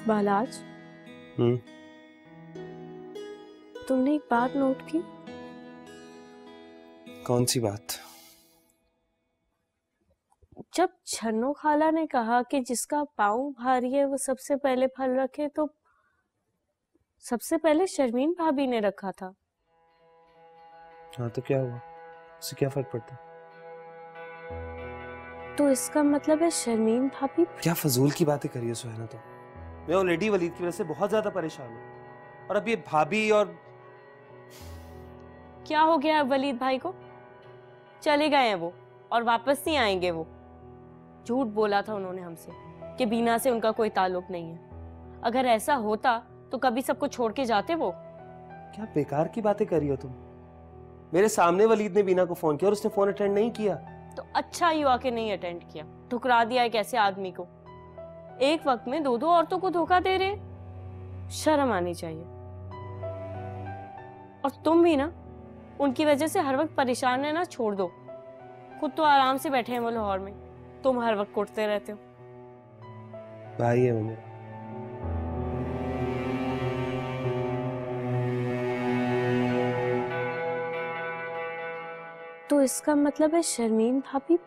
बालाज, तुमने एक बात नोट की? कौन सी बात? जब छन्नो खाला ने कहा कि जिसका पाँव भारी है वो सबसे पहले फल रखे, तो सबसे पहले शर्मीन भाभी ने रखा था। हाँ तो क्या हुआ, उससे क्या फर्क पड़ता? तो इसका मतलब है शर्मीन भाभी। क्या फजूल की बातें करी है सुहाना तुम। मैं ऑलरेडी वलीद की वजह से बहुत ज्यादा परेशान हूँ, और अब ये भाभी और क्या हो गया वलीद भाई को? चले गए हैं वो और वापस नहीं आएंगे। वो झूठ बोला था उन्होंने हमसे कि बीना से उनका कोई ताल्लुक नहीं है। अगर ऐसा होता तो कभी सबको छोड़ के जाते वो। क्या बेकार की बातें कर रही हो तुम। मेरे सामने वलीद ने बीना को फोन किया और उसने फोन अटेंड नहीं किया। तो अच्छा ही हुआ कि नहीं अटेंड किया, ठुकरा दिया एक ऐसे आदमी को। एक वक्त में दो दो औरतों को धोखा दे रहे, शर्म आनी चाहिए। और तुम भी ना उनकी वजह से हर वक्त परेशान रहना छोड़ दो। खुद तो आराम से बैठे हैं वो लाहौर में, तुम हर वक्त कुटते रहते हो। भाई है वो मेरा। तो इसका मतलब है शर्मीन भाभी।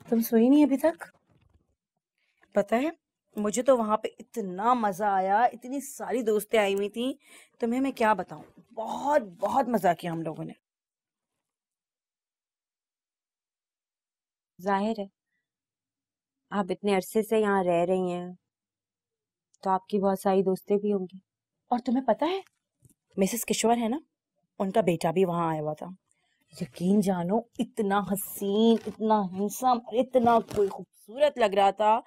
तुम सोई नहीं अभी तक? पता है मुझे तो वहां पे इतना मजा आया, इतनी सारी दोस्तें आई हुई थी, तुम्हें मैं क्या बताऊं। बहुत बहुत मजा किया हम लोगों ने। जाहिर है आप इतने अरसे से यहाँ रह रही हैं तो आपकी बहुत सारी दोस्तें भी होंगी। और तुम्हें पता है मिसेस किशोर है ना, उनका बेटा भी वहां आया हुआ था। यकीन जानो इतना हसीन, इतना हैंडसम और इतना कोई खूबसूरत लग रहा था।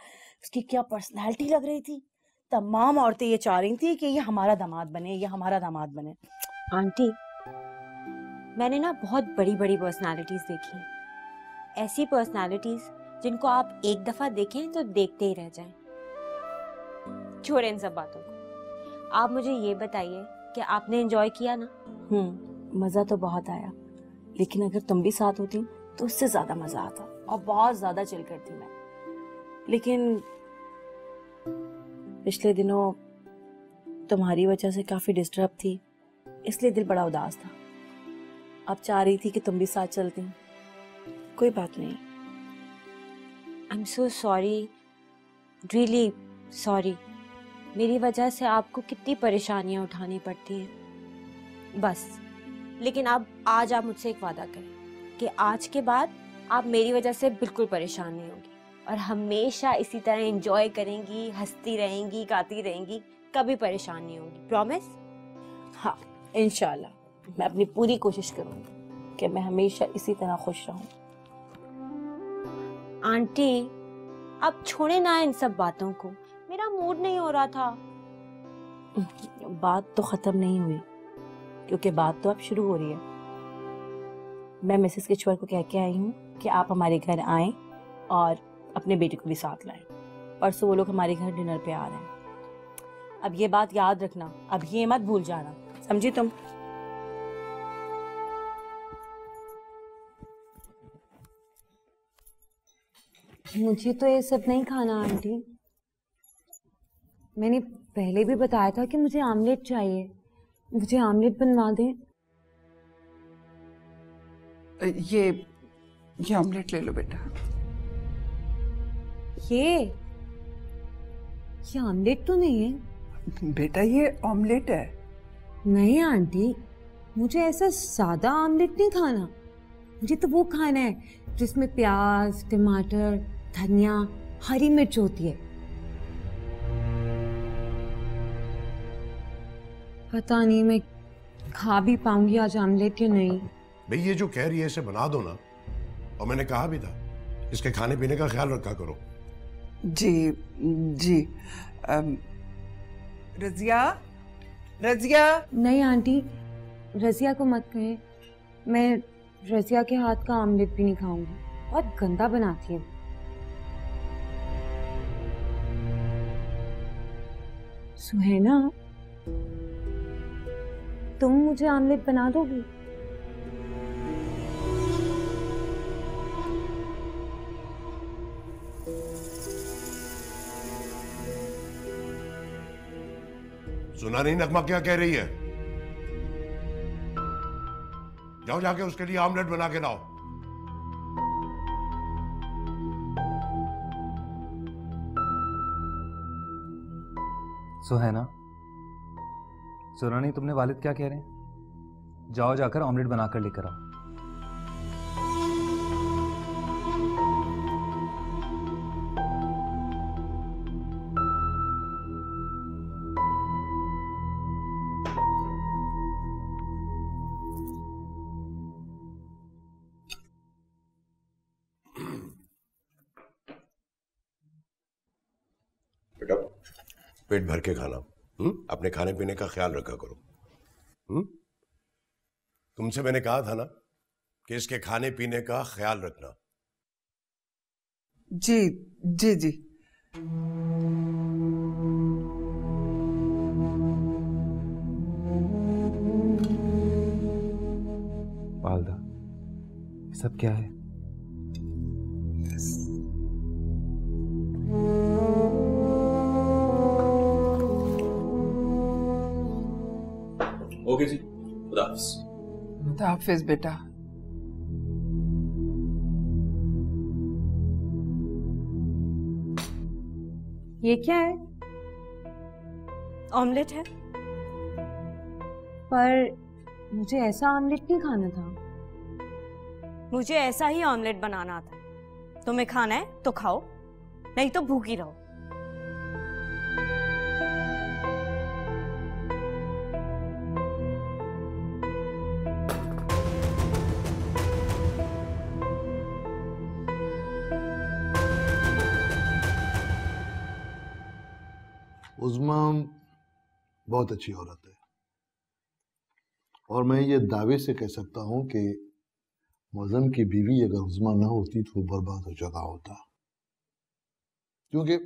उसकी क्या पर्सनालिटी लग रही थी। तमाम औरतें ये चाह रही थी कि ये हमारा दामाद बने, ये हमारा दामाद बने। आंटी, मैंने ना बहुत बड़ी बड़ी पर्सनालिटीज देखी हैं, ऐसी पर्सनालिटीज जिनको आप एक दफा देखें तो देखते ही रह जाएं। छोड़ें इन सब बातों को, आप मुझे ये बताइए कि आपने एंजॉय किया ना? मजा तो बहुत आया, लेकिन अगर तुम भी साथ होती तो उससे ज्यादा मजा आता और बहुत ज्यादा चिल करती मैं। लेकिन पिछले दिनों तुम्हारी वजह से काफी डिस्टर्ब थी, इसलिए दिल बड़ा उदास था। अब चाह रही थी कि तुम भी साथ चलती। कोई बात नहीं। I am so sorry, really sorry. मेरी वजह से आपको कितनी परेशानियां उठानी पड़ती हैं। बस लेकिन अब आज आप मुझसे एक वादा करें कि आज के बाद आप मेरी वजह से बिल्कुल परेशान नहीं होंगी और हमेशा इसी तरह एंजॉय करेंगी, हंसती रहेंगी, गाती रहेंगी, कभी परेशान नहीं होंगी। प्रॉमिस? हाँ इंशाल्लाह, मैं अपनी पूरी कोशिश करूंगी कि मैं हमेशा इसी तरह खुश रहूं। आंटी अब छोड़े ना इन सब बातों को, मेरा मूड नहीं हो रहा था। बात तो खत्म नहीं हुई, क्योंकि बात तो अब शुरू हो रही है। मैं मिसेस किशोर को कह के आई हूँ कि आप हमारे घर आएं और अपने बेटे को भी साथ लाएं। परसों वो लोग हमारे घर डिनर पे आ रहे हैं। अब ये बात याद रखना, अब ये मत भूल जाना, समझी तुम? मुझे तो ये सब नहीं खाना आंटी। मैंने पहले भी बताया था कि मुझे आमलेट चाहिए, मुझे आमलेट बनवा दें। ये आमलेट ले लो बेटा। ये आमलेट तो नहीं है बेटा, ये ऑमलेट है। नहीं आंटी, मुझे ऐसा सादा आमलेट नहीं खाना, मुझे तो वो खाना है जिसमें प्याज, टमाटर, धनिया, हरी मिर्च होती है। पता नहीं मैं खा भी पाऊंगी आज आमलेट या नहीं। भाई ये जो कह रही है इसे बना दो ना, और मैंने कहा भी था इसके खाने पीने का ख्याल रखा करो। जी जी। रजिया, रजिया। नहीं आंटी, रजिया को मत कहें, मैं रजिया के हाथ का आमलेट भी नहीं खाऊंगी, बहुत गंदा बनाती है। सुहैना, तुम मुझे आमलेट बना दोगी? सुना नहीं नगमा क्या कह रही है? जाओ जाके उसके लिए आमलेट बना के लाओ। सुहाना, सुना नहीं तुमने वालिद क्या कह रहे हैं? जाओ जाकर ऑमलेट बनाकर लेकर आओ। बेटा पेट भर के खाना, अपने खाने पीने का ख्याल रखा करो। तुमसे मैंने कहा था ना कि इसके खाने पीने का ख्याल रखना। जी जी जी। वालदा, सब क्या है? ओके जी, खुदा हाफिज। खुदा हाफिज बेटा। ये क्या है? ऑमलेट है। पर मुझे ऐसा आमलेट नहीं खाना था। मुझे ऐसा ही ऑमलेट बनाना आता है। तुम्हें खाना है तो खाओ, नहीं तो भूखी रहो। उज़्मा बहुत अच्छी औरत है और मैं ये दावे से कह सकता हूं कि मौज़म की बीवी अगर उज़्मा ना होती तो वो बर्बाद हो चुका होता, क्योंकि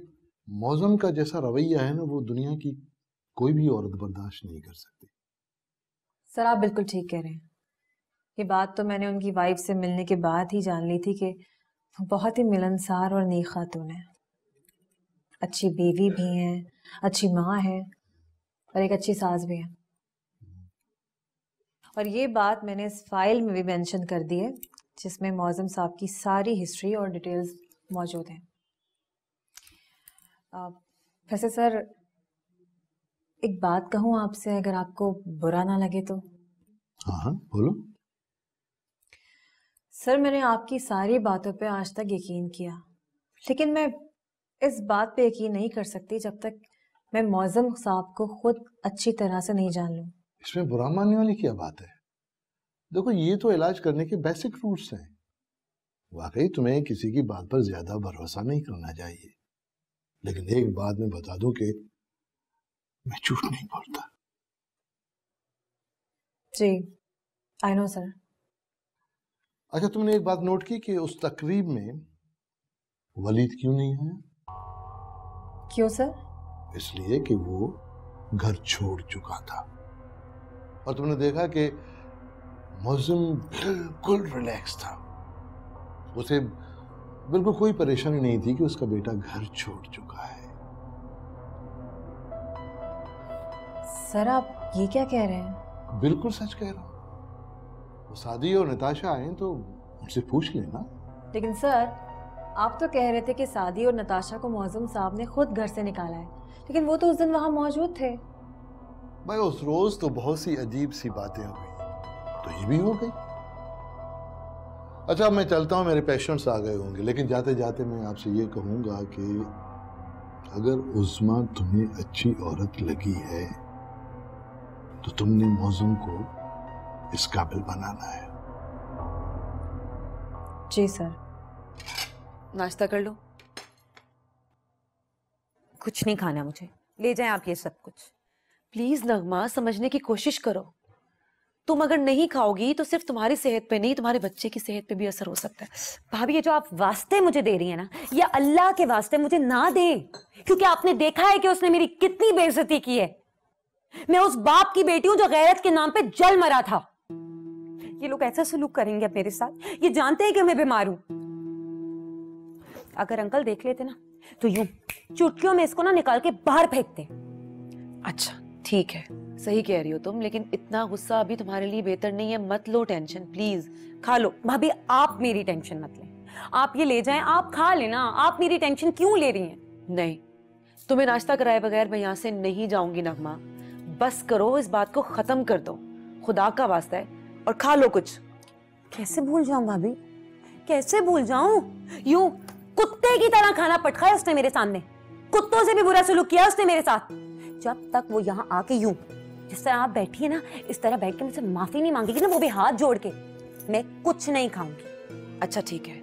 मौज़म का जैसा रवैया है ना वो दुनिया की कोई भी औरत बर्दाश्त नहीं कर सकती। सर आप बिल्कुल ठीक कह रहे हैं। ये बात तो मैंने उनकी वाइफ से मिलने के बाद ही जान ली थी कि वो बहुत ही मिलनसार और नेक खातून है। अच्छी बीवी भी हैं, अच्छी माँ है और एक अच्छी सास भी है। और ये बात मैंने इस फाइल में भी मेंशन कर दी है जिसमें मौज़म साहब की सारी हिस्ट्री और डिटेल्स मौजूद हैं। वैसे सर एक बात कहूँ आपसे, अगर आपको बुरा ना लगे तो? हाँ हाँ बोलो। सर मैंने आपकी सारी बातों पे आज तक यकीन किया, लेकिन मैं इस बात पे यकीन नहीं कर सकती जब तक मैं मौज़म साहब को खुद अच्छी तरह से नहीं जान लूं। इसमें बुरा मानने वाली क्या बात है? देखो ये तो इलाज करने के बेसिक रूल्स हैं। वाकई तुम्हें किसी की बात पर ज्यादा भरोसा नहीं करना चाहिए, लेकिन एक बात मैं बता दूं कि मैं झूठ नहीं बोलता। जी आई नो सर। अच्छा तुमने एक बात नोट की कि उस तकरीब में वलीद क्यों नहीं आया? क्यों सर? इसलिए कि वो घर छोड़ चुका था और तुमने देखा कि मौज़म बिल्कुल रिलैक्स था। उसे बिल्कुल कोई परेशानी नहीं थी कि उसका बेटा घर छोड़ चुका है। सर आप ये क्या कह रहे हैं? बिल्कुल सच कह रहा हूं। वो सादी और नताशा आए तो उनसे पूछ लेना। लेकिन सर आप तो कह रहे थे कि सादी और नताशा को मौज़म साहब ने खुद घर से निकाला है, लेकिन वो तो उस दिन वहां मौजूद थे। भाई उस रोज तो बहुत सी अजीब सी बातें हुई, तो ये भी हो गई। अच्छा मैं चलता हूँ, मेरे पेशेंट्स आ गए होंगे, लेकिन जाते जाते मैं आपसे ये कहूंगा कि अगर उज़्मा तुम्हें अच्छी औरत लगी है तो तुमने मौज़म को इस काबिल बनाना है। जी सर। नाश्ता कर लो। कुछ नहीं खाना मुझे, ले जाएं आप ये सब कुछ। प्लीज नगमा समझने की कोशिश करो। तुम अगर नहीं खाओगी तो सिर्फ तुम्हारी सेहत पे नहीं, तुम्हारे बच्चे की सेहत पे भी असर हो सकता है। भाभी ये जो आप वास्ते मुझे दे रही है ना, ये अल्लाह के वास्ते मुझे ना दे, क्योंकि आपने देखा है कि उसने मेरी कितनी बेइज्जती की है। मैं उस बाप की बेटी हूं जो गैरत के नाम पे जल मरा था। ये लोग ऐसा सलूक करेंगे अब मेरे साथ, ये जानते हैं कि मैं बीमार हूं। अगर अंकल देख लेते ना तो यूं चुटकियों में इसको ना निकाल के बाहर फेंकते। अच्छा ठीक है, सही कह रही हो तुम, लेकिन इतना गुस्सा अभी तुम्हारे लिए बेहतर नहीं है। मत लो टेंशन, प्लीज खा लो। भाभी आप मेरी टेंशन मत लें, आप ये ले जाएं, आप खा लेना। आप मेरी टेंशन क्यों ले रही हैं? नहीं, तुम्हें नाश्ता कराए बगैर मैं यहाँ से नहीं जाऊंगी नगमा। बस करो, इस बात को खत्म कर दो, खुदा का वास्ता है, और खा लो कुछ। कैसे भूल जाऊं भाभी, कैसे भूल जाऊं? यूं कुत्ते की तरह खाना पटकाया उसने मेरे सामने, कुत्तों से भी बुरा सलूक किया उसने मेरे साथ। जब तक वो यहाँ आके यूं जिस तरह आप बैठी है ना, इस तरह बैठ के मुझसे माफी नहीं मांगेगी ना, वो भी हाथ जोड़ के, मैं कुछ नहीं खाऊंगी। अच्छा ठीक है,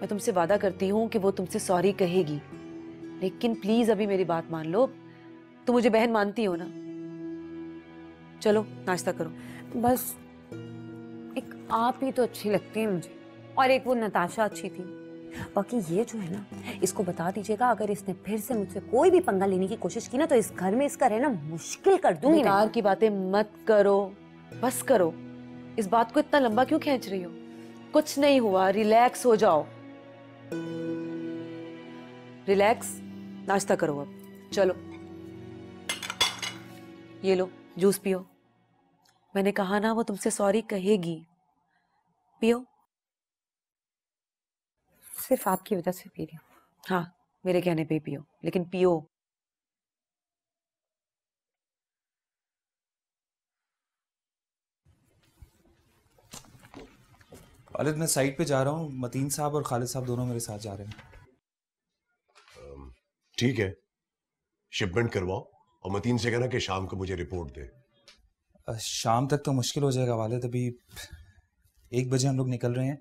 मैं तुमसे वादा करती हूँ कि वो तुमसे सॉरी कहेगी, लेकिन प्लीज अभी मेरी बात मान लो। तुम मुझे बहन मानती हो ना? चलो नाश्ता करो। बस एक आप ही तो अच्छी लगती है मुझे, और एक वो नताशा अच्छी थी। बाकी ये जो है ना, इसको बता दीजिएगा अगर इसने फिर से मुझसे कोई भी पंगा लेने की कोशिश की ना, तो इस घर में इसका रहना मुश्किल कर दूंगी। बेकार की बातें मत करो, बस करो। इस बात को इतना लंबा क्यों खींच रही हो? कुछ नहीं हुआ, रिलैक्स हो जाओ। रिलैक्स, नाश्ता करो अब। चलो ये लो जूस पियो। मैंने कहा ना वो तुमसे सॉरी कहेगी, पियो। सिर्फ आपकी वजह से पी रही हूँ। हाँ, मेरे कहने पे पियो, लेकिन पियो। वालिद मैं साइट पे जा रहा हूँ, मतीन साहब और खालिद साहब दोनों मेरे साथ जा रहे हैं। ठीक है, शिपमेंट करवाओ और मतीन से कहना कि शाम को मुझे रिपोर्ट दे। शाम तक तो मुश्किल हो जाएगा वालिद, अभी 1 बजे हम लोग निकल रहे हैं,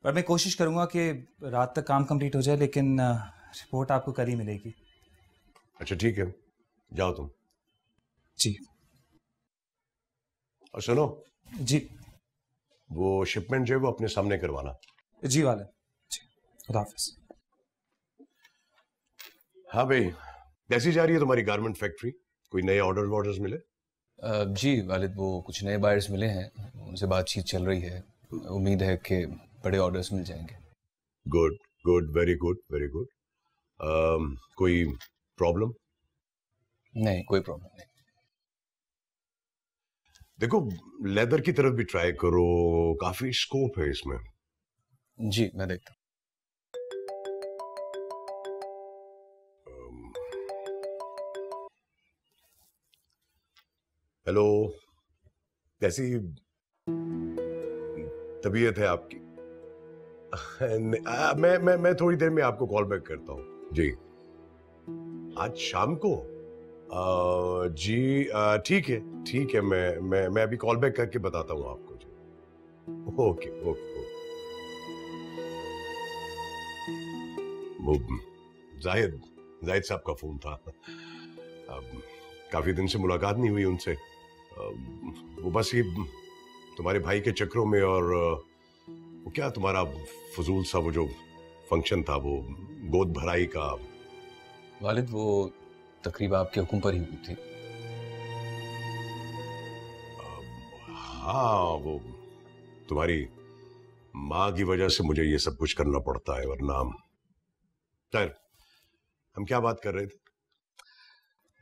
पर मैं कोशिश करूंगा कि रात तक काम कंप्लीट हो जाए, लेकिन रिपोर्ट आपको कल ही मिलेगी। अच्छा ठीक है, जाओ तुम। जी। और सुनो जी, वो शिपमेंट जो है वो अपने सामने करवाना। जी वालिद, जी, खुदा हाफिज़। हाँ भाई, कैसी जा रही है तुम्हारी गारमेंट फैक्ट्री? कोई नए ऑर्डर्स मिले? जी वालिद, वो कुछ नए बायर्स मिले हैं, उनसे बातचीत चल रही है। उम्मीद है कि बड़े ऑर्डर्स मिल जाएंगे। Good good, very good very good. कोई प्रॉब्लम? नहीं, कोई प्रॉब्लम नहीं। देखो, लेदर की तरफ भी ट्राई करो, काफी स्कोप है इसमें। जी मैं देखता हूँ। हेलो, कैसी तबीयत है आपकी? मैं थोड़ी देर में आपको कॉल बैक करता हूँ। जी, आज शाम को? जी ठीक है, मैं अभी कॉल बैक करके बताता हूँ आपको। जी ओके ओके। वो जाहिद साहब का फोन था, काफी दिन से मुलाकात नहीं हुई उनसे। वो बस ये तुम्हारे भाई के चक्रों में, और वो क्या तुम्हारा फजूल सा वो जो फंक्शन था, वो गोद भराई का। वालिद, वो तकरीब आपके हुक्म पर ही हुई थी। हाँ, वो तुम्हारी माँ की वजह से मुझे ये सब कुछ करना पड़ता है, वरना। खैर, हम क्या बात कर रहे थे?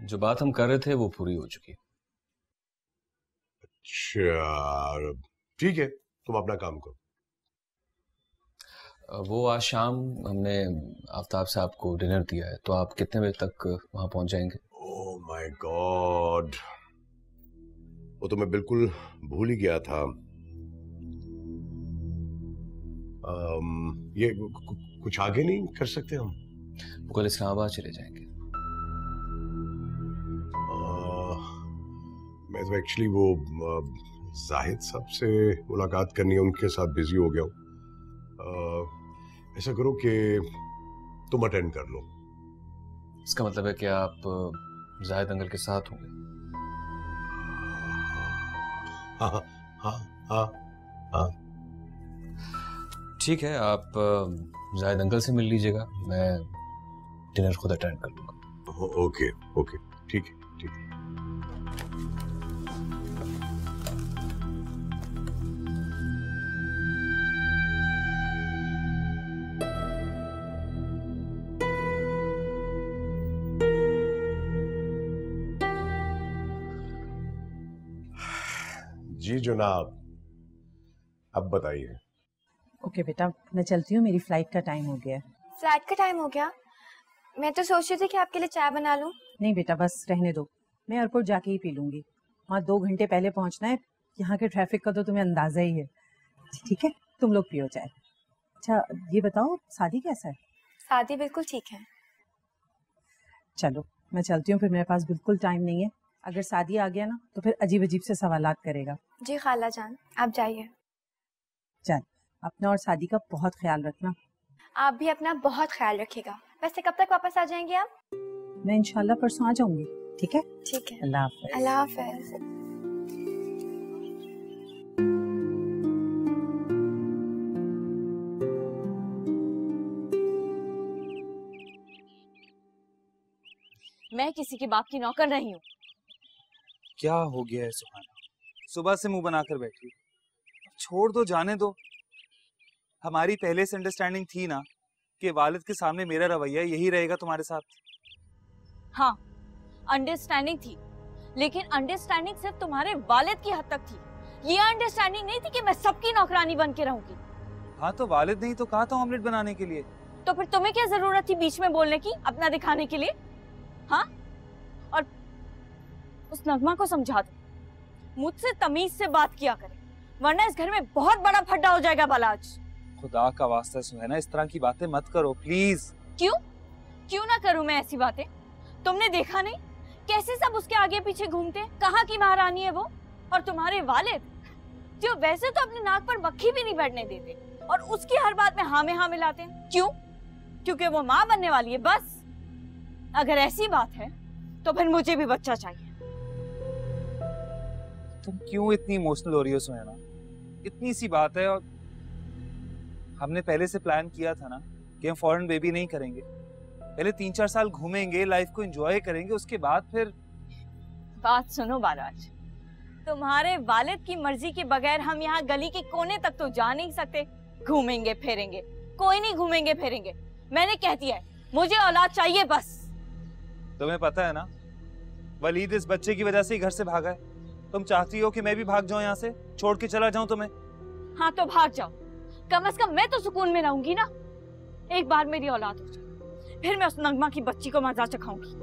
जो बात हम कर रहे थे वो पूरी हो चुकी है। अच्छा ठीक है, तुम अपना काम करो। वो आज शाम हमने आफ्ताब साहब को डिनर दिया है, तो आप कितने बजे तक वहां पहुंच जाएंगे? ओह माय गॉड, वो तो मैं बिल्कुल भूल ही गया था। ये कुछ आगे नहीं कर सकते हम? वो कल इस्लामाबाद चले जाएंगे। मैं तो एक्चुअली वो जाहिद साहब से मुलाकात करनी है, उनके साथ बिजी हो गया हूँ। ऐसा करो कि तुम अटेंड कर लो। इसका मतलब है कि आप जाहिद अंकल के साथ होंगे? हाँ हाँ हाँ हाँ। ठीक है, आप जाहिद अंकल से मिल लीजिएगा, मैं डिनर खुद अटेंड कर लूँगा। ओके ओके, ठीक है ठीक है। जी जनाब, अब बताइए। ओके बेटा, मैं चलती हूँ, मेरी फ्लाइट का टाइम हो गया है। फ्लाइट का टाइम हो गया? मैं तो सोच रही थी कि आपके लिए चाय बना लूं। नहीं बेटा, बस रहने दो, मैं एयरपोर्ट जाके ही पी लूंगी। वहाँ 2 घंटे पहले पहुँचना है, यहाँ के ट्रैफिक का तो तुम्हें अंदाजा ही है। ठीक है, तुम लोग पियो चाय। अच्छा ये बताओ, शादी कैसा है? शादी बिल्कुल ठीक है। चलो मैं चलती हूँ, फिर मेरे पास बिल्कुल टाइम नहीं है। अगर शादी आ गया ना तो फिर अजीब अजीब से सवालात करेगा। जी खाला जान, आप जाइए। चल, अपना और शादी का बहुत ख्याल रखना। आप भी अपना बहुत ख्याल रखिएगा। वैसे कब तक वापस आ जाएंगे आप? मैं इंशाल्लाह परसों आ जाऊंगी। ठीक है? ठीक है। अल्लाह हाफ़िज़। अल्लाह हाफ़िज़। मैं किसी के बाप की नौकर नहीं हूँ। क्या हो गया है सुहाना? सुबह से मुंह बनाकर बैठी। छोड़ दो, जाने दो। हमारी पहले से अंडरस्टैंडिंग थी ना कि वालिद के सामने मेरा रवैया यही रहेगा तुम्हारे साथ। हाँ, अंडरस्टैंडिंग थी, लेकिन अंडरस्टैंडिंग सिर्फ तुम्हारे वालिद की हद तक थी। ये अंडरस्टैंडिंग नहीं थी कि मैं सबकी नौकरानी बन के रहूंगी। हाँ तो वालिद ने ही तो कहा था ऑमलेट बनाने के लिए। तो फिर तुम्हें क्या जरूरत थी बीच में बोलने की, अपना दिखाने के लिए? हाँ, और उस नगमा को समझा दो, मुझसे तमीज से बात किया करे, वरना इस घर में बहुत बड़ा फड्डा हो जाएगा बलाज। खुदा का वास्ता सुनैना, इस तरह की बातें मत करो प्लीज। क्यों ना करूं मैं ऐसी बातें? तुमने देखा नहीं कैसे सब उसके आगे पीछे घूमते? कहाँ की महारानी है वो? और तुम्हारे वालिद जो वैसे तो अपने नाक पर मक्खी भी नहीं बैठने देते, और उसकी हर बात में हाँ में हाँ मिलाते हैं। क्यों? क्योंकि वो माँ बनने वाली है बस। अगर ऐसी बात है तो फिर मुझे भी बच्चा चाहिए। तुम क्यों इतनी इमोशनल हो रही हो सुनैना? इतनी सी बात है, और हमने पहले से प्लान किया था ना कि हम फॉरेन बेबी नहीं करेंगे। पहले 3-4 साल घूमेंगे, लाइफ को एंजॉय करेंगे, उसके बाद फिर। बात सुनो बाराज, तुम्हारे वालिद की मर्जी के बगैर हम यहाँ गली के कोने तक तो जा नहीं सकते। घूमेंगे फिरेंगे? कोई नहीं घूमेंगे फिरेंगे। मैंने कह दिया है, मुझे औलाद चाहिए बस। तुम्हें पता है ना, वलीद इस बच्चे की वजह से ही घर से भागा है। तुम चाहती हो कि मैं भी भाग जाऊं यहाँ से, छोड़ के चला जाऊं तुम्हें? हाँ तो भाग जाओ, कम से कम मैं तो सुकून में रहूंगी ना। एक बार मेरी औलाद हो जाए, फिर मैं उस नगमा की बच्ची को मजा चखाऊंगी।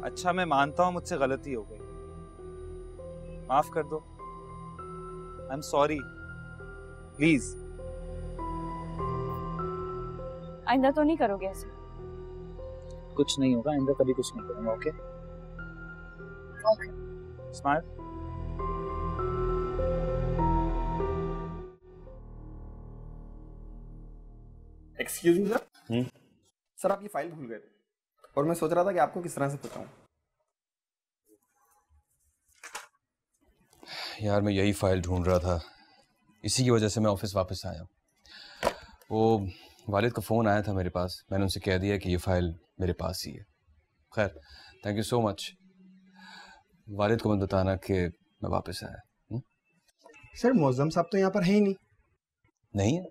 अच्छा मैं मानता हूँ मुझसे गलती हो गई, माफ कर दो। I am sorry, please. आइंदा तो नहीं करोगे ऐसे? कुछ नहीं होगा, आइंदा कभी कुछ नहीं करूंगा। Okay okay, smile. Excuse me sir. Sir आप ये फाइल भूल गए थे और मैं सोच रहा था कि आपको किस तरह से बताऊं। यार मैं यही फाइल ढूंढ रहा था, इसी की वजह से मैं ऑफिस वापस आया। वो वालिद का फ़ोन आया था मेरे पास, मैंने उनसे कह दिया कि ये फाइल मेरे पास ही है। खैर थैंक यू सो मच। वालिद को मत बताना कि मैं वापस आया। सर मौज़म साहब तो यहाँ पर है ही नहीं। नहीं है,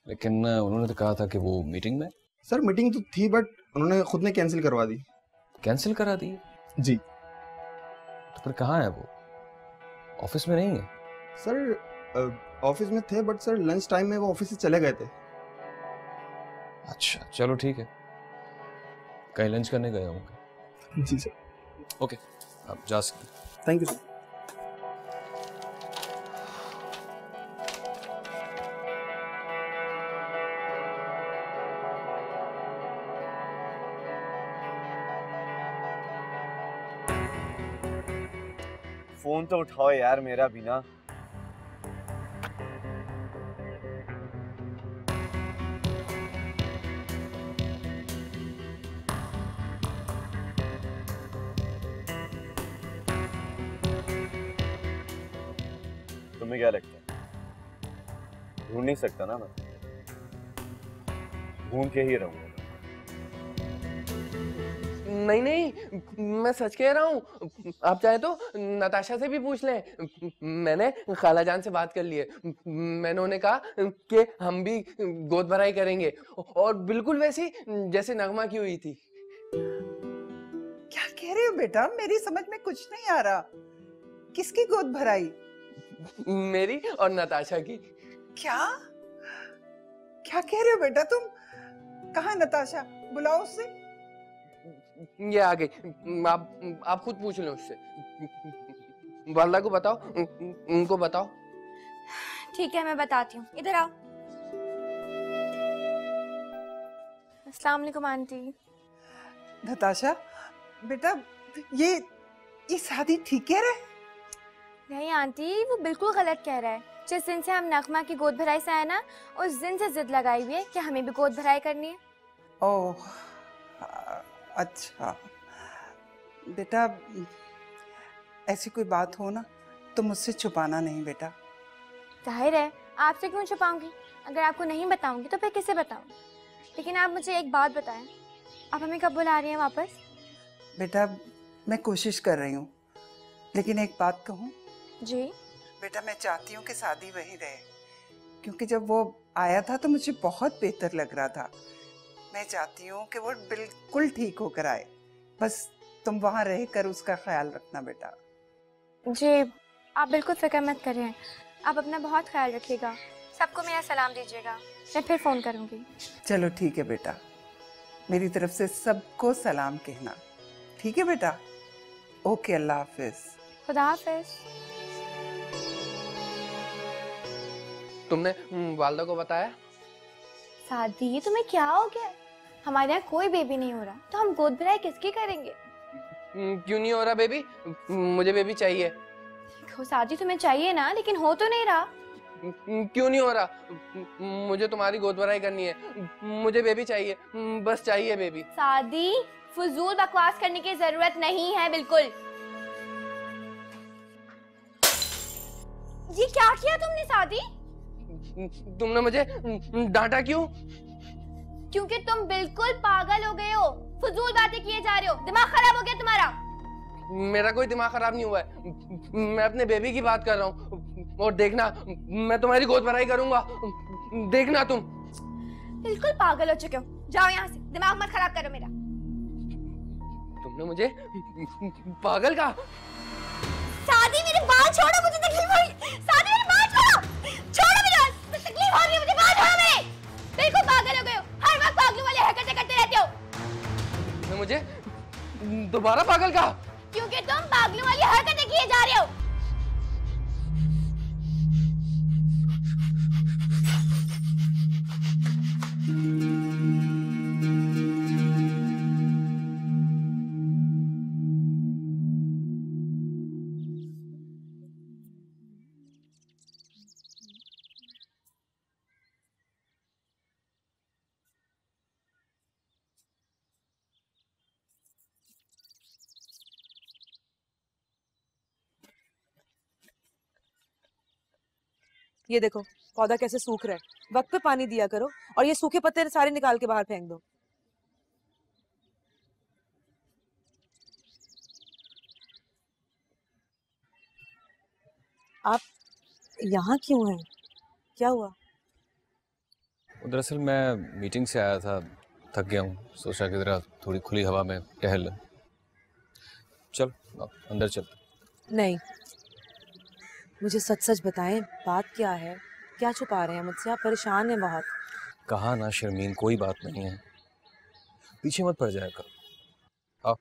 लेकिन उन्होंने तो कहा था कि वो मीटिंग में। सर मीटिंग तो थी बट उन्होंने खुद ने कैंसिल करवा दी। कैंसिल करा दी? जी। तो फिर कहाँ है वो? ऑफिस में नहीं है? सर ऑफिस में थे बट सर लंच टाइम में वो ऑफिस से चले गए थे। अच्छा चलो ठीक है, कहीं लंच करने गए होंगे। जी सर। ओके आप जा सकते। Thank you sir. फोन तो उठाओ यार मेरा भी ना। तुम्हें क्या लगता है ढूंढ नहीं सकता ना? मैं ढूंढ के ही रहूंगा। नहीं नहीं, मैं सच कह रहा हूँ। आप चाहे तो नताशा से भी पूछ लें। मैंने खाला जान से बात कर ली है। मैंने उन्हें कहा कि हम भी गोद भराई करेंगे, और बिल्कुल वैसी जैसे नगमा की हुई थी। क्या कह रहे हो बेटा? मेरी समझ में कुछ नहीं आ रहा। किसकी गोद भराई? मेरी और नताशा की। क्या क्या कह रहे हो बेटा तुम? कहाँ नताशा? बुलाओ उससे। ये आ गई। आप खुद पूछ लो उससे। वालदा को बताओ, उनको बताओ। ठीक है, मैं बताती हूँ, इधर आओ। अस्सलाम वालेकुम आंटी। नताशा बेटा, ये शादी ठीक कह रहे? नहीं आंटी, वो बिल्कुल गलत कह रहा है। जिस दिन से हम नगमा की गोद भराई से आए ना, उस दिन से जिद लगाई हुई है कि हमें भी गोद भराई करनी है। ओह अच्छा बेटा, ऐसी कोई बात हो ना तो मुझसे छुपाना नहीं बेटा। जाहिर है, आपसे क्यों छुपाऊंगी? अगर आपको नहीं बताऊंगी तो फिर किसे बताऊंगी? लेकिन आप मुझे एक बात बताएं, आप हमें कब बुला रही हैं वापस? बेटा मैं कोशिश कर रही हूँ, लेकिन एक बात कहूँ? जी बेटा, मैं चाहती हूँ कि शादी वहीं रहे, क्योंकि जब वो आया था तो मुझे बहुत बेहतर लग रहा था। मैं चाहती हूँ कि वो बिल्कुल ठीक होकर आए। बस तुम वहाँ रहकर उसका ख्याल रखना बेटा। जी, आप बिल्कुल फिक्र मत करें। आप अपना बहुत ख्याल रखिएगा। सबको मेरा सलाम दीजिएगा। मैं फिर फ़ोन करूँगी। चलो ठीक है बेटा, मेरी तरफ से सबको सलाम कहना। ठीक है बेटा? ओके, अल्लाह हाफिज। खुदा हाफिज। तुमने वालदा को बताया? शादी तुम्हें क्या हो गया? हमारे यहाँ कोई बेबी नहीं हो रहा, तो हम गोद भराई किसकी करेंगे? क्यों नहीं हो रहा बेबी? मुझे बेबी चाहिए। देखो शादी तुम्हें चाहिए ना, लेकिन हो तो नहीं रहा। क्यों नहीं हो रहा? मुझे तुम्हारी गोद भराई करनी है। मुझे बेबी चाहिए, बस चाहिए बेबी। शादी फजूल बकवास करने की जरूरत नहीं है बिल्कुल। ये क्या किया तुमने शादी? तुमने मुझे डांटा क्यों? क्योंकि तुम बिल्कुल पागल हो गए हो। फजूल बातें किए जा रहे हो। दिमाग खराब हो गया तुम्हारा। मेरा कोई दिमाग खराब नहीं हुआ है। मैं अपने बेबी की बात कर रहा हूँ। और देखना, मैं तुम्हारी गोद भराई करूंगा। देखना तुम। बिल्कुल पागल हो चुके हो। जाओ यहाँ से, दिमाग मत खराब करो मेरा। तुमने मुझे पागल कहा? शादी मेरे बाल छोड़ो, मुझे तकलीफ हो रही। शादी मेरे बाल छोड़ो, छोड़ो मेरे बाल, मुझे तकलीफ हो रही है, मुझे बाल छोड़ो मेरे। बिल्कुल पागल हो गए हो, हर वक्त पागलों वाली हरकतें करते रहते हो। तुमने मुझे दोबारा पागल कहा? क्योंकि तुम पागलों वाली हरकतें किए जा रहे हो। ये देखो पौधा कैसे सूख रहा है। वक्त पे पानी दिया करो और ये सूखे पत्ते सारे निकाल के बाहर फेंक दो। आप यहाँ क्यों हैं? क्या हुआ? दरअसल मैं मीटिंग से आया था, थक गया हूँ, सोचा कि जरा थोड़ी खुली हवा में टहल लें। चल अंदर चल। नहीं, मुझे सच सच बताएं, बात क्या है? क्या छुपा रहे हैं मुझसे? आप परेशान हैं बहुत। कहा ना शर्मीन, कोई बात नहीं है, पीछे मत पड़ जाया कर। आओ।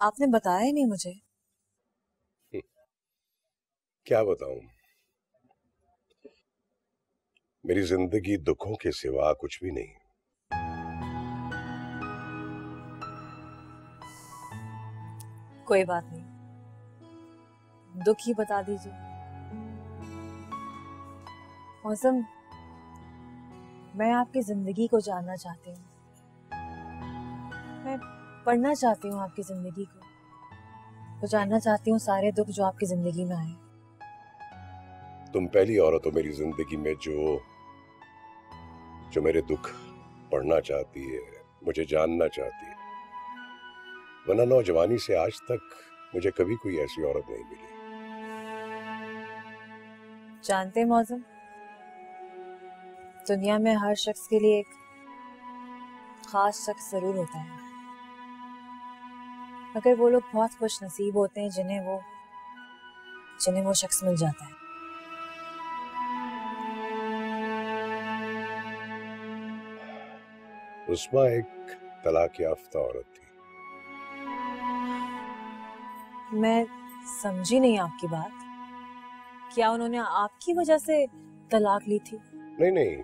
आपने बताया ही नहीं मुझे। क्या बताऊं? मेरी जिंदगी दुखों के सिवा कुछ भी नहीं। कोई बात नहीं, दुख ही बता दीजिए। मौसम, मैं आपकी जिंदगी को जानना चाहती हूँ। मैं पढ़ना चाहती हूँ आपकी जिंदगी को, तो जानना चाहती हूँ सारे दुख जो आपकी जिंदगी में आए। तुम पहली औरत हो मेरी जिंदगी में जो मेरे दुख पढ़ना चाहती है, मुझे जानना चाहती है। वरना नौजवानी से आज तक मुझे कभी कोई ऐसी औरत नहीं मिली। जानते हैं मौसम, दुनिया में हर शख्स के लिए एक खास शख्स जरूर होता है, मगर वो लोग बहुत खुश नसीब होते हैं जिन्हें वो शख्स मिल जाता है। उस्मा एक तलाक याफ्ता औरत थी। मैं समझी नहीं आपकी बात। क्या उन्होंने आपकी वजह से तलाक ली थी? नहीं,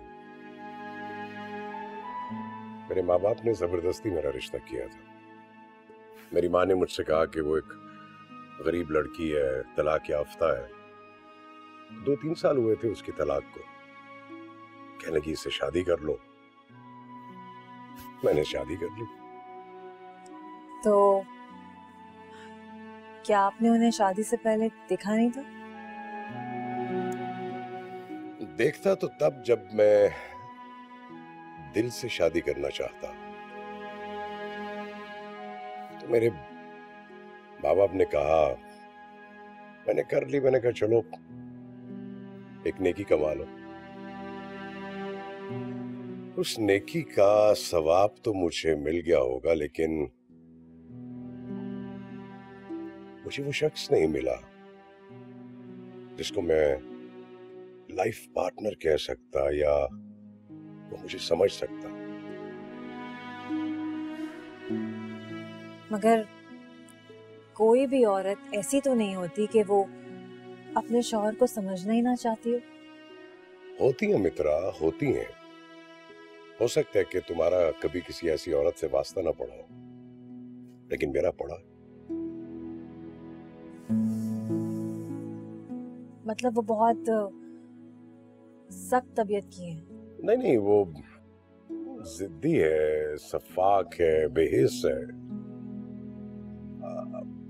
मेरे माँ बाप ने जबरदस्ती मेरा रिश्ता किया था। मेरी माँ ने मुझसे कहा कि वो एक गरीब लड़की है, तलाक याफ्ता है। 2-3 साल हुए थे उसकी तलाक को। कहने लगी इससे शादी कर लो। मैंने शादी कर ली। तो क्या आपने उन्हें शादी से पहले देखा नहीं था? देखता तो तब जब मैं दिल से शादी करना चाहता। तो मेरे माँ बाप ने कहा, मैंने कर ली। मैंने कहा चलो एक नेकी कमा लो। उस नेकी का सवाब तो मुझे मिल गया होगा, लेकिन मुझे वो शख्स नहीं मिला जिसको मैं लाइफ पार्टनर कह सकता या वो मुझे समझ सकता। मगर कोई भी औरत ऐसी तो नहीं होती कि वो अपने शौहर को समझना ही ना चाहती हो। होती हैं मित्रा, होती हैं। हो सकता है कि तुम्हारा कभी किसी ऐसी औरत से वास्ता ना पड़ा हो, लेकिन मेरा पड़ा। मतलब वो बहुत सख्त तबीयत की है? नहीं, वो जिद्दी है, सफाक है, बेहिस है।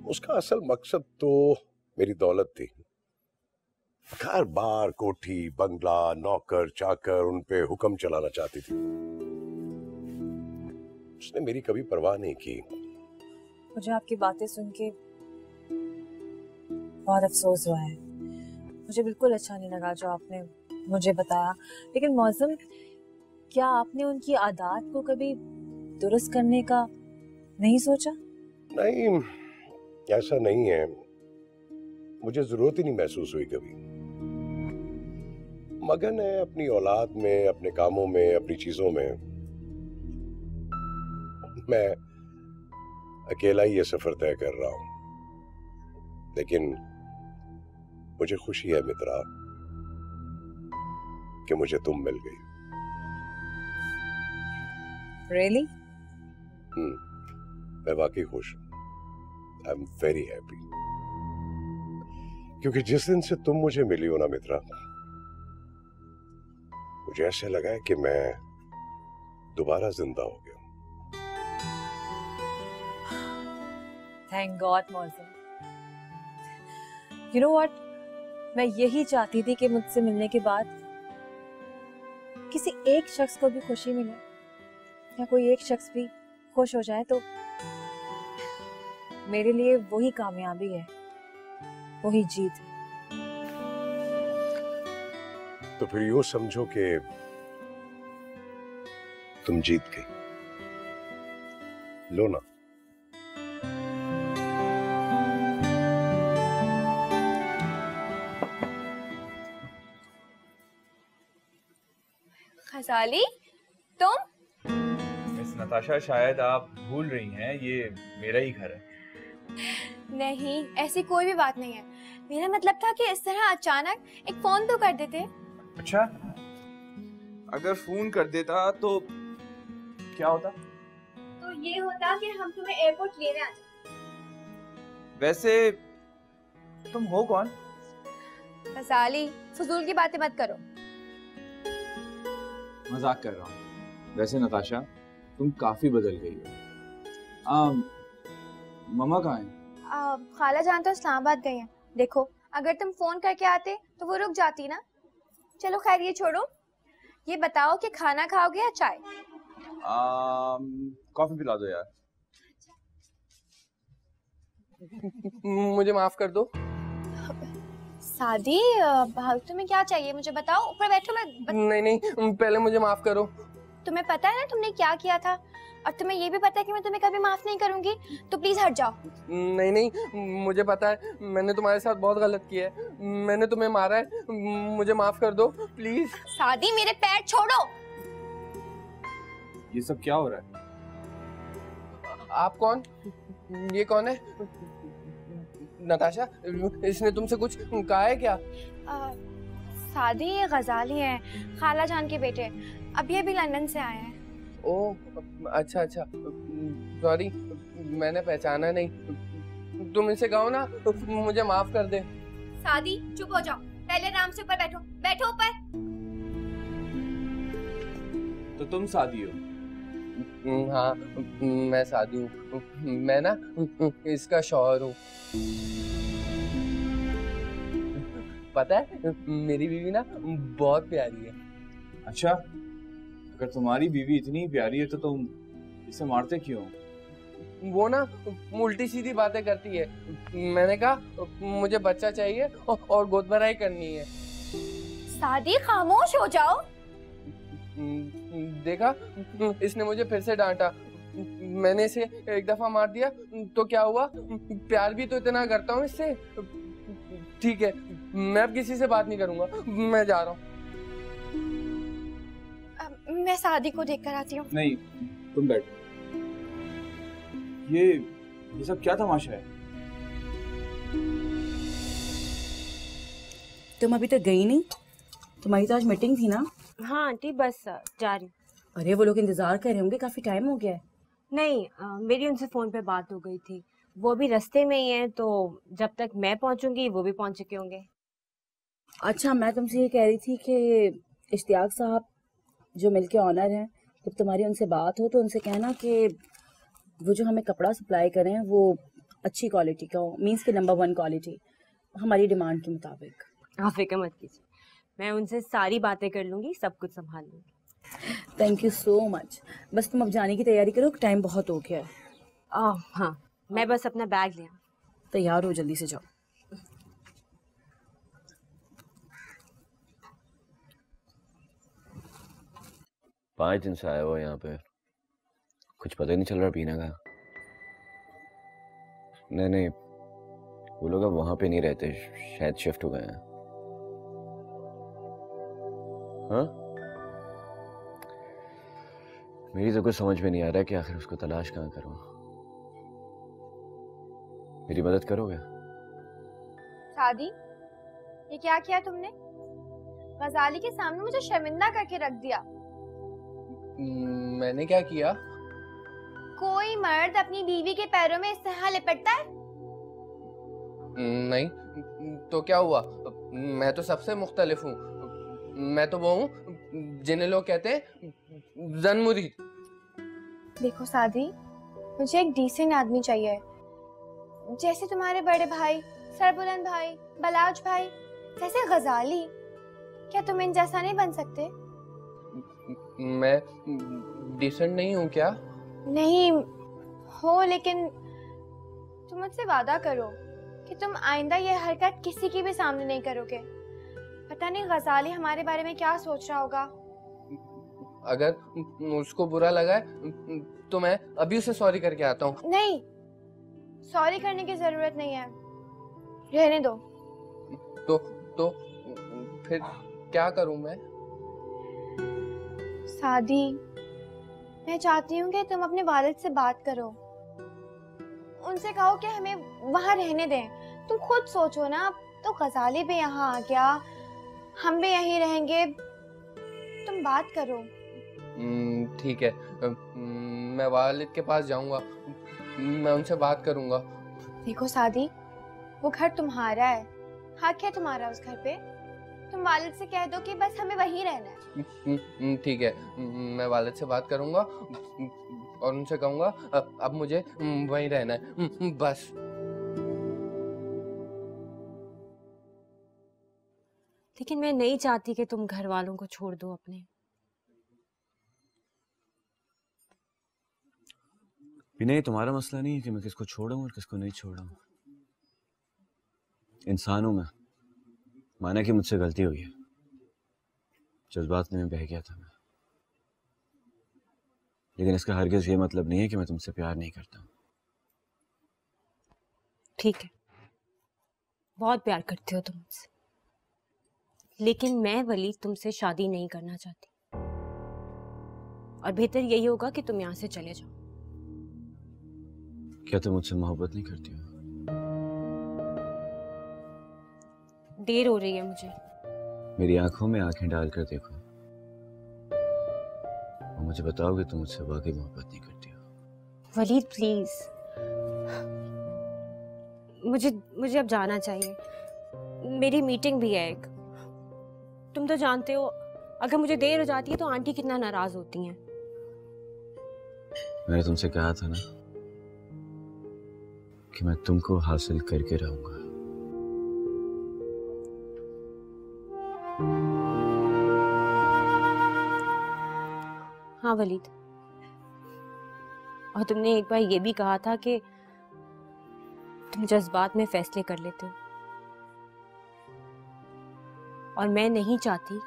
उसका असल मकसद तो मेरी दौलत थी। घर बार, कोठी, बंगला, नौकर चाकर, उन पे हुक्म चलाना चाहती थी। उसने मेरी कभी परवाह नहीं की। मुझे आपकी बातें सुन के बहुत अफसोस हुआ है। मुझे बिल्कुल अच्छा नहीं लगा जो आपने मुझे बताया। लेकिन मौसम, क्या आपने उनकी आदत को कभी दुरुस्त करने का नहीं सोचा? नहीं, ऐसा नहीं है। मुझे जरूरत ही नहीं महसूस हुई कभी। मगन है अपनी औलाद में, अपने कामों में, अपनी चीजों में। मैं अकेला ही ये सफर तय कर रहा हूं, लेकिन मुझे खुशी है मित्रा कि मुझे तुम मिल गई। Really? मैं वाकई खुश हूं। आई एम वेरी हैप्पी, क्योंकि जिस दिन से तुम मुझे मिली हो ना मित्रा, मुझे ऐसा लगा है कि मैं दोबारा जिंदा हो गया। Thank God, मौसम। You know what? मैं यही चाहती थी कि मुझसे मिलने के बाद किसी एक शख्स को भी खुशी मिले, या कोई एक शख्स भी खुश हो जाए, तो मेरे लिए वही कामयाबी है, वही जीत है। तो फिर यूं समझो कि तुम जीत गई। लो ना। खसाली, तुम? मिस नताशा, शायद आप भूल रही हैं, ये मेरा ही घर है। नहीं, ऐसी कोई भी बात नहीं है। मेरा मतलब था कि इस तरह अचानक एक फोन तो कर देते। अच्छा, अगर फोन कर देता तो क्या होता? तो ये होता कि हम तुम्हें एयरपोर्ट लेने आ जाते। वैसे तुम हो कौन? गजाली, फजूल की बातें मत करो। मजाक कर रहा हूँ। वैसे नताशा, तुम काफी बदल गई हो। मम्मा कहाँ हैं? खाला जान तो इस्लामाबाद गई हैं। देखो, अगर तुम फोन करके आते तो वो रुक जाती ना। चलो खैर, ये छोड़ो, ये बताओ कि खाना खाओगे या चाय? कॉफी पिला दो यार। मुझे माफ कर दो। सादी, तुम्हें क्या चाहिए मुझे बताओ। ऊपर बैठो, मैं नहीं, पहले मुझे माफ करो। तुम्हें पता है ना तुमने क्या किया था, और तुम्हें ये भी पता है कि मैं तुम्हें कभी माफ नहीं करूंगी, तो प्लीज हट जाओ। नहीं, मुझे पता है मैंने तुम्हारे साथ बहुत गलत किया है। मैंने तुम्हें मारा है, मुझे माफ कर दो प्लीज। सादी, मेरे पैर छोड़ो। ये सब क्या हो रहा है? आप कौन? ये कौन है? नताशा, इसने तुमसे कुछ कहा है क्या? सादी, ये गजाली है, खाला जान के बेटे। अब ये भी लंदन से आए हैं। ओह, अच्छा, सॉरी, मैंने पहचाना नहीं। तुम इसे कहो ना मुझे माफ कर दे। सादी, चुप हो जाओ, पहले आराम से ऊपर बैठो। बैठो ऊपर। तो तुम सादी हो? हाँ, मैं सादी हूँ। मैं ना इसका शौहर हूँ। पता है, मेरी बीवी ना बहुत प्यारी है। अच्छा, अगर तुम्हारी बीवी इतनी प्यारी है तो तुम इसे मारते क्यों? वो ना उल्टी सीधी बातें करती है। मैंने कहा मुझे बच्चा चाहिए और गोद भराई करनी है। सादी, खामोश हो जाओ। देखा, इसने मुझे फिर से डांटा। मैंने इसे एक दफा मार दिया तो क्या हुआ? प्यार भी तो इतना करता हूँ इससे। ठीक है, मैं अब किसी से बात नहीं करूंगा, मैं जा रहा हूँ। मैं सादी को देख कर आती हूँ। नहीं, तुम बैठो। ये सब क्या तमाशा है? तुम अभी तक गई नहीं? तुम्हारी तो आज मीटिंग थी ना? हाँ आंटी, बस जा रही। अरे वो लोग इंतजार कर रहे होंगे, काफी टाइम हो गया है। नहीं, मेरी उनसे फोन पे बात हो गई थी। वो भी रास्ते में ही है, तो जब तक मैं पहुंचूंगी वो भी पहुंच चुके होंगे। अच्छा, मैं तुमसे ये कह रही थी कि इश्तियाक साहब जो मिल के ऑनर हैं, जब तुम्हारी उनसे बात हो तो उनसे कहना कि वो जो हमें कपड़ा सप्लाई करें वो अच्छी क्वालिटी का हो, मीन्स के नंबर 1 क्वालिटी, हमारी डिमांड के मुताबिक। आप फिक्र मत कीजिए, मैं उनसे सारी बातें कर लूंगी, सब कुछ संभाल लूंगी। Thank you so much. बस तुम अब जाने की तैयारी करो, टाइम बहुत हो गया है। हाँ, मैं बस अपना बैग लिया। तैयार हो, जल्दी से जाओ। पाँच दिन से आया हुआ यहाँ पे, कुछ पता ही नहीं चल रहा पीने का। नहीं, वो लोग अब वहां पे नहीं रहते, शायद शिफ्ट हो गए हैं। हाँ, मेरी तो कुछ समझ में नहीं आ रहा कि आखिर उसको तलाश कहाँ करूं। मेरी मदद करोगे? सादी, ये क्या किया तुमने? गजाली के सामने मुझे शर्मिंदा करके रख दिया। मैंने क्या किया? कोई मर्द अपनी बीवी के पैरों में इस तरह लिपटता है? नहीं, तो क्या हुआ? मैं तो सबसे मुख्तलिफ हूँ। मैं तो वो हूँ जिन्हें लोग कहते हैं ज़न-मुरीद। देखो सादी, मुझे एक डिसेंट आदमी चाहिए, जैसे तुम्हारे बड़े भाई सरबुलंद भाई, बलाज भाई, जैसे गजाली। क्या तुम इन जैसा नहीं बन सकते? मैं डिसेंट नहीं हूँ क्या? नहीं हो, लेकिन तुम मुझसे वादा करो कि तुम आइंदा ये हरकत किसी के भी सामने नहीं करोगे। पता नहीं गजाली हमारे बारे में क्या सोच रहा होगा। अगर उसको बुरा लगा है तो मैं अभी उसे सॉरी करके आता हूँ। नहीं, सॉरी करने की जरूरत नहीं है, रहने दो। तो फिर क्या करूँ मैं? सादी, मैं चाहती हूँ कि तुम अपने वालिद से बात करो, उनसे कहो कि हमें वहाँ रहने दें। तुम खुद सोचो ना, तो गजाली भी यहाँ आ गया, हम भी यहीं रहेंगे। तुम बात करो। ठीक है, मैं वालिद के पास जाऊंगा, मैं उनसे बात करूंगा। देखो सादी, वो घर तुम्हारा है, हक है तुम्हारा उस घर पे। तुम वालिद से कह दो कि बस हमें वहीं रहना है। ठीक है, मैं वालिद से बात करूंगा और उनसे कहूंगा अब मुझे वहीं रहना है बस। लेकिन मैं नहीं चाहती कि तुम घर वालों को छोड़ दो अपने। नहीं, तुम्हारा मसला नहीं है कि मैं किसको छोड़ूं और किसको नहीं छोड़ूं। इंसान हूं मैं, माना कि मुझसे गलती हुई है, जज्बात में बह गया था मैं, लेकिन इसका हरगिज ये मतलब नहीं है कि मैं तुमसे प्यार नहीं करता। ठीक है, बहुत प्यार करते हो तुम मुझसे, लेकिन मैं वली तुमसे शादी नहीं करना चाहती, और बेहतर यही होगा कि तुम यहाँ से चले जाओ। क्या तुम मुझसे मोहब्बत नहीं करती हो? देर हो रही है मुझे। मेरी आंखों में आंखें डालकर देखो और मुझे बताओ कि तुम मुझसे वाकई मोहब्बत नहीं करती हो। वलीद प्लीज, मुझे अब जाना चाहिए, मेरी मीटिंग भी है एक। तुम तो जानते हो अगर मुझे देर हो जाती है तो आंटी कितना नाराज होती हैं। मैंने तुमसे कहा था ना कि मैं तुमको हासिल करके रहूंगा। हाँ वलीद, और तुमने एक बार ये भी कहा था कि तुम जज्बात में फैसले कर लेते हो, और मैं नहीं चाहती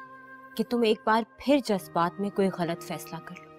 कि तुम एक बार फिर जज्बात में कोई गलत फैसला कर लो।